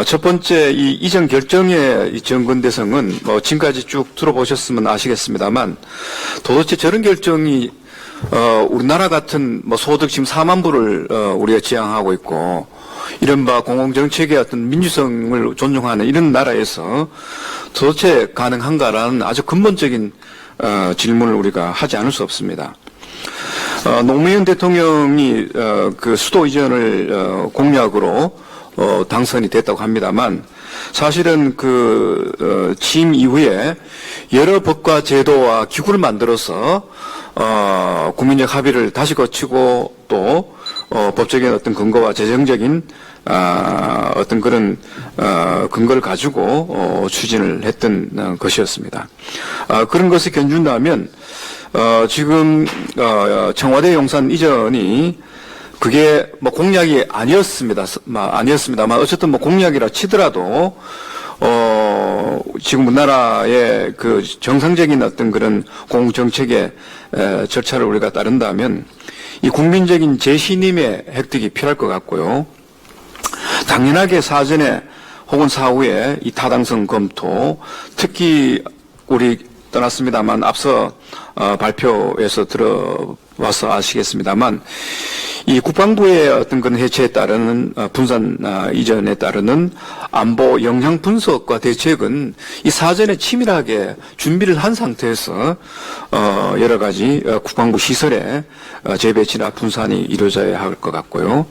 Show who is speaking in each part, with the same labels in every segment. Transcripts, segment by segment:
Speaker 1: 첫 번째 이 이전 결정의 이 정근대성은 지금까지 쭉 들어보셨으면 아시겠습니다만 도대체 저런 결정이 우리나라 같은 소득 지금 4만 불을 우리가 지향하고 있고 이른바 공공정책의 어떤 민주성을 존중하는 이런 나라에서 도대체 가능한가라는 아주 근본적인 질문을 우리가 하지 않을 수 없습니다. 노무현 대통령이 그 수도 이전을 공약으로 당선이 됐다고 합니다만 사실은 그 취임 이후에 여러 법과 제도와 기구를 만들어서 국민적 합의를 다시 거치고 또 법적인 어떤 근거와 재정적인 어떤 그런 근거를 가지고 추진을 했던 것이었습니다. 그런 것을 견준다면 지금 청와대 용산 이전이 그게 공약이 아니었습니다만 어쨌든 공약이라 치더라도 지금 우리나라의 그 정상적인 어떤 그런 공정책의 절차를 우리가 따른다면 이 국민적인 재신임의 획득이 필요할 것 같고요. 당연하게 사전에 혹은 사후에 이 타당성 검토, 특히 우리 떠났습니다만 앞서 발표에서 들어와서 아시겠습니다만 이 국방부의 어떤 그런 해체에 따르는 분산 이전에 따르는 안보 영향 분석과 대책은 이 사전에 치밀하게 준비를 한 상태에서 여러 가지 국방부 시설의 재배치나 분산이 이루어져야 할 것 같고요.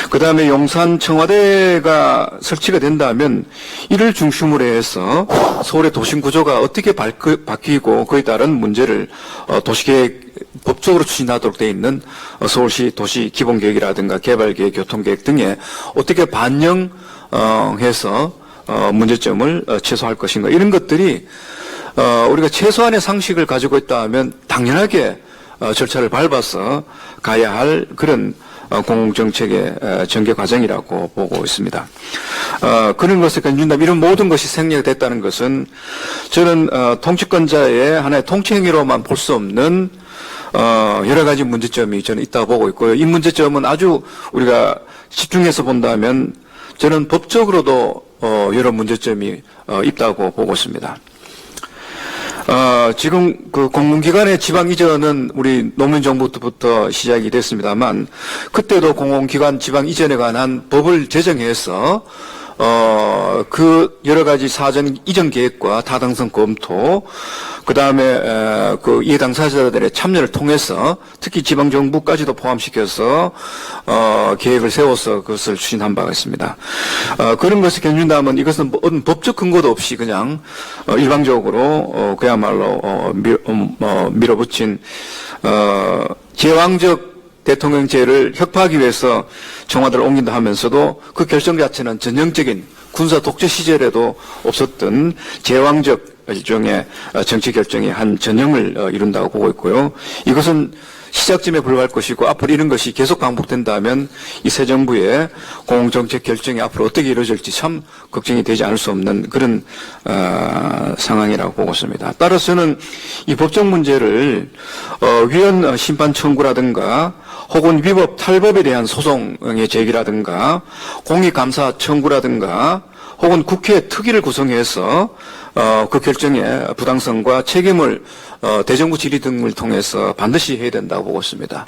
Speaker 1: 그 다음에 용산 청와대가 설치가 된다면 이를 중심으로 해서 서울의 도심 구조가 어떻게 바뀌고 그에 따른 문제를 도시계획 법적으로 추진하도록 되어 있는 서울시 도시 기본계획이라든가 개발계획, 교통계획 등에 어떻게 반영해서 문제점을 최소화할 것인가 이런 것들이 우리가 최소한의 상식을 가지고 있다면 당연하게 절차를 밟아서 가야 할 그런 공공정책의 전개 과정이라고 보고 있습니다. 그런 것을 견준다면 이런 모든 것이 생략됐다는 것은 저는 통치권자의 하나의 통치행위로만 볼 수 없는 여러 가지 문제점이 저는 있다고 보고 있고요. 이 문제점은 아주 우리가 집중해서 본다면 저는 법적으로도 여러 문제점이 있다고 보고 있습니다. 지금 그 공공기관의 지방 이전은 우리 노무현 정부 때부터 시작이 됐습니다만 그때도 공공기관 지방 이전에 관한 법을 제정해서 그 여러 가지 사전 이전 계획과 타당성 검토, 그 다음에 그 이해 당사자들의 참여를 통해서 특히 지방 정부까지도 포함시켜서 계획을 세워서 그것을 추진한 바가 있습니다. 그런 것을 견준다면 이것은 어떤 법적 근거도 없이 그냥 일방적으로 그야말로 밀어붙인 제왕적 대통령제를 혁파하기 위해서 청와대를 옮긴다 하면서도 그 결정 자체는 전형적인 군사 독재 시절에도 없었던 제왕적 일종의 정치 결정의 한 전형을 이룬다고 보고 있고요. 이것은 시작점에 불과할 것이고 앞으로 이런 것이 계속 반복된다면 이 새 정부의 공공정책 결정이 앞으로 어떻게 이루어질지 참 걱정이 되지 않을 수 없는 그런 상황이라고 보고 있습니다. 따라서는 이 법적 문제를 위헌 심판 청구라든가 혹은 위법 탈법에 대한 소송의 제기라든가 공익감사 청구라든가 혹은 국회 특위를 구성해서 그 결정의 부당성과 책임을 대정부 질의 등을 통해서 반드시 해야 된다고 보고 있습니다.